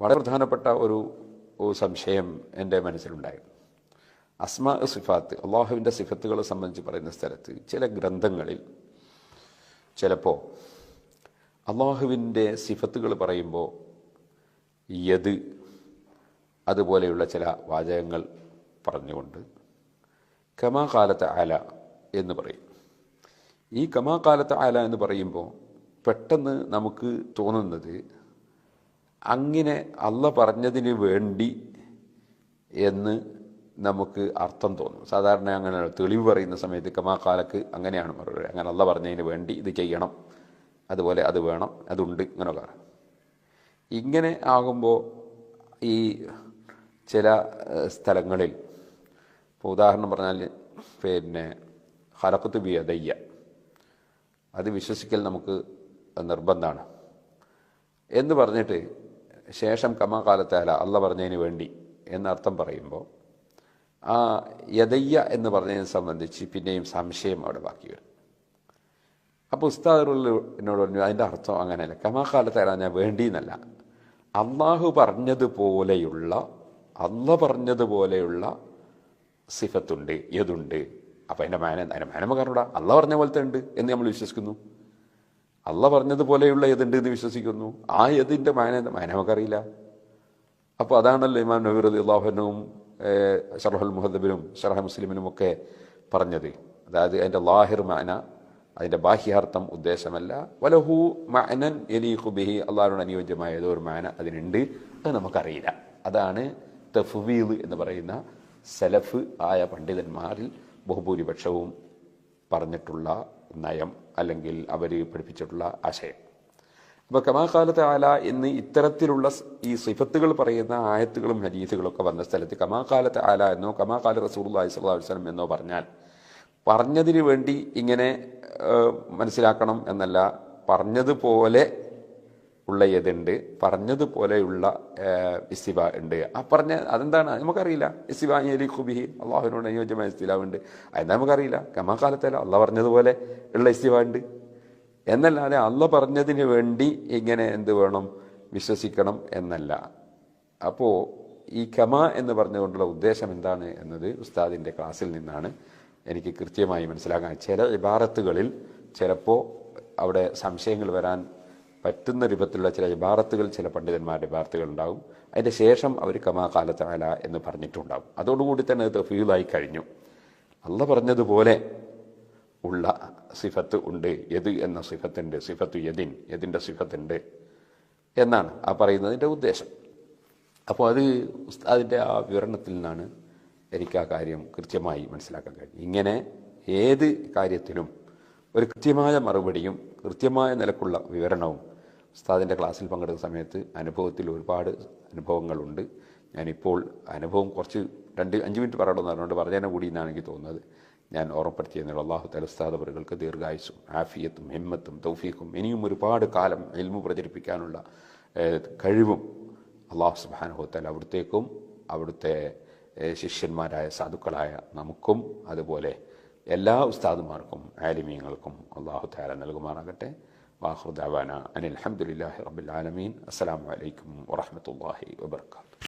വളരെ പ്രധാനപ്പെട്ട ഒരു സംശയം എൻ്റെ മനസ്സിലുണ്ടായിരുന്നു. അസ്മാ സിഫാത്ത്, അള്ളാഹുവിൻ്റെ സിഫത്തുകളെ സംബന്ധിച്ച് പറയുന്ന സ്ഥലത്ത് ചില ഗ്രന്ഥങ്ങളിൽ ചിലപ്പോൾ അള്ളാഹുവിൻ്റെ സിഫത്തുകൾ പറയുമ്പോൾ യദ് അതുപോലെയുള്ള ചില വാചകങ്ങൾ പറഞ്ഞുകൊണ്ട് കമാ കാലത്ത് ആല എന്ന് പറയും. ഈ കമാ കാലത്ത് ആല എന്ന് പറയുമ്പോൾ പെട്ടെന്ന് നമുക്ക് തോന്നുന്നത് അങ്ങനെ അള്ള പറഞ്ഞതിന് വേണ്ടി എന്ന് നമുക്ക് അർത്ഥം തോന്നും. സാധാരണ അങ്ങനെ തെളിവ് പറയുന്ന സമയത്ത് കമാ കാലക്ക് അങ്ങനെയാണ് മറുപടി. അങ്ങനെ അള്ള പറഞ്ഞതിന് വേണ്ടി ഇത് ചെയ്യണം, അതുപോലെ അത് വേണം, അതുണ്ട്, ഇങ്ങനെയൊക്കെ. ഇങ്ങനെ ആകുമ്പോൾ ഈ ചില സ്ഥലങ്ങളിൽ ഇപ്പോൾ ഉദാഹരണം പറഞ്ഞാൽ ഖലഖ്തു ബിയദയ്യ, അത് വിശ്വസിക്കൽ നമുക്ക് നിർബന്ധമാണ് എന്ന് പറഞ്ഞിട്ട് ശേഷം കമാ കാലത്താല അള്ള പറഞ്ഞതിന് വേണ്ടി എന്നർത്ഥം പറയുമ്പോൾ ആ യദയ്യ എന്ന് പറഞ്ഞതിനെ സംബന്ധിച്ച് പിന്നെയും സംശയം അവിടെ ബാക്കി വരും. അപ്പോൾ ഉസ്താദ് എന്നോട് പറഞ്ഞു അതിൻ്റെ അർത്ഥം അങ്ങനെയല്ല, കമാ കാലത്താല ഞാൻ വേണ്ടി എന്നല്ല, അള്ളാഹു പറഞ്ഞതുപോലെയുള്ള സിഫത്തുണ്ട്, യതുണ്ട്. അപ്പം അതിൻ്റെ മാനമ കാരണൂടാ, അള്ള പറഞ്ഞ പോലത്തെ ഉണ്ട് എന്ന് നമ്മൾ വിശ്വസിക്കുന്നു. അള്ള പറഞ്ഞതുപോലെയുള്ള യതുണ്ട് എന്ന് വിശ്വസിക്കുന്നു. ആ യതിൻ്റെ നമുക്കറിയില്ല. അപ്പോൾ അതാണല്ലോ ഇമാം നബി റളിയല്ലാഹു അൻഹുവും ശർഹുൽ മുഹദ്ദബിലും ശർഹ മുസ്ലിമിനും ഒക്കെ പറഞ്ഞത്. അതായത് അതിൻ്റെ ലാഹിർ മാന, അതിൻ്റെ ബാഹ്യാർത്ഥം ഉദ്ദേശമല്ല, വലഹു മഅനൻ യലീഖു ബിഹി, അള്ളാഹുവിനോട് അനുയോജ്യമായ ഏതോ ഒരു മാന അതിനുണ്ട്, അത് നമുക്കറിയില്ല. അതാണ് തഫ്വീദ് എന്ന് പറയുന്ന സലഫ് ആയ പണ്ഡിതന്മാരിൽ ബഹുഭൂരിപക്ഷവും പറഞ്ഞിട്ടുള്ള നയം, അല്ലെങ്കിൽ അവർ പഠിപ്പിച്ചിട്ടുള്ള ആശയം. അപ്പോൾ കമാ കാലത്ത് ആല എന്ന് ഇത്തരത്തിലുള്ള ഈ സിഫത്തുകൾ പറയുന്ന ആയത്തുകളും ഹദീസുകളൊക്കെ വന്ന സ്ഥലത്ത് കമാ കാലത്ത് ആല എന്നോ കമാ കാല റസൂലുള്ളാഹി സ്വല്ലല്ലാഹു അലൈഹി വസല്ലം എന്നോ പറഞ്ഞാൽ പറഞ്ഞതിന് വേണ്ടി ഇങ്ങനെ മനസ്സിലാക്കണം എന്നല്ല, പറഞ്ഞതുപോലെ ഉള്ള യതുണ്ട്, പറഞ്ഞതുപോലെയുള്ള ഇസ്തിബ ഉണ്ട്. ആ അതെന്താണ് നമുക്കറിയില്ല. ഇസ്തിബ യലീഖു ബിഹി, അള്ളാഹുവിനോട് അനുയോജ്യമായ ഇസ്തിലാവുണ്ട്, അതെന്താ നമുക്കറിയില്ല. കമാ കാലത്തല്ല അള്ള പറഞ്ഞതുപോലെ ഉള്ള ഇസ്തിബ ഉണ്ട് എന്നല്ലാതെ അള്ള പറഞ്ഞതിന് വേണ്ടി ഇങ്ങനെ എന്ത് വേണം വിശ്വസിക്കണം എന്നല്ല. അപ്പോൾ ഈ കമാ എന്ന് പറഞ്ഞുകൊണ്ടുള്ള ഉദ്ദേശം എന്താണ് എന്നത് ഉസ്താദിൻ്റെ ക്ലാസ്സിൽ നിന്നാണ് എനിക്ക് കൃത്യമായി മനസ്സിലാക്കാൻ. ചില ഇബാറത്തുകളിൽ ചിലപ്പോൾ അവിടെ സംശയങ്ങൾ വരാൻ പറ്റുന്ന രൂപത്തിലുള്ള ചില ഇബാറത്തുകൾ, ചില പണ്ഡിതന്മാരുടെ ഇബാറത്തുകൾ ഉണ്ടാകും. അതിൻ്റെ ശേഷം അവർ കമാ കാലത്ത് ആല എന്ന് പറഞ്ഞിട്ടുണ്ടാകും. അതോടുകൂടി തന്നെ അത് തഫ്വീലായി കഴിഞ്ഞു. അള്ള പറഞ്ഞതുപോലെ ഉള്ള സിഫത്ത് ഉണ്ട്, യദ് എന്ന സിഫത്തുണ്ട്, സിഫത്ത് യദിൻ്റെ സിഫത്തുണ്ട് എന്നാണ് ആ പറയുന്നതിൻ്റെ ഉദ്ദേശം. അപ്പോൾ അത് അതിൻ്റെ ആ വിവരണത്തിൽ നിന്നാണ് എനിക്ക് ആ കാര്യം കൃത്യമായി മനസ്സിലാക്കാൻ കഴിഞ്ഞു. ഇങ്ങനെ ഏത് കാര്യത്തിനും ഒരു കൃത്യമായ മറുപടിയും കൃത്യമായ നിലക്കുള്ള വിവരണവും ഉസ്താദിൻ്റെ ക്ലാസ്സിൽ പങ്കെടുക്കുന്ന സമയത്ത് അനുഭവത്തിൽ ഒരുപാട് അനുഭവങ്ങളുണ്ട്. ഞാനിപ്പോൾ അനുഭവം കുറച്ച് 5 മിനിറ്റ് പറയണമെന്ന് പറഞ്ഞുകൊണ്ട് പറഞ്ഞതിനെ കൂടി എന്നാണ് എനിക്ക് തോന്നുന്നത്. ഞാൻ ഓർമ്മപ്പെടുത്തിയെന്നുള്ള അള്ളാഹു തആല ഉസ്താദ് അവർക്ക് ദീർഘായുസ്സും ആഫിയത്തും ഹിമ്മത്തും തൗഫീഖും ഇനിയും ഒരുപാട് കാലം ഇൽമു പ്രചരിപ്പിക്കാനുള്ള കഴിവും അള്ളാഹു സുബ്ഹാനഹു വ തആല അവിടുത്തേക്കും അവിടുത്തെ ശിഷ്യന്മാരായ സാധുക്കളായ നമുക്കും അതുപോലെ എല്ലാ ഉസ്താദുമാർക്കും ആലിമീങ്ങൾക്കും അള്ളാഹു തആല നൽകുമാറാകട്ടെ. വാഖിറു ദഅവാന അനിൽ ഹംദുലില്ലാഹി റബ്ബിൽ ആലമീൻ. അസ്സലാമു അലൈക്കും വറഹ്മത്തുള്ളാഹി വബറകാതുഹു.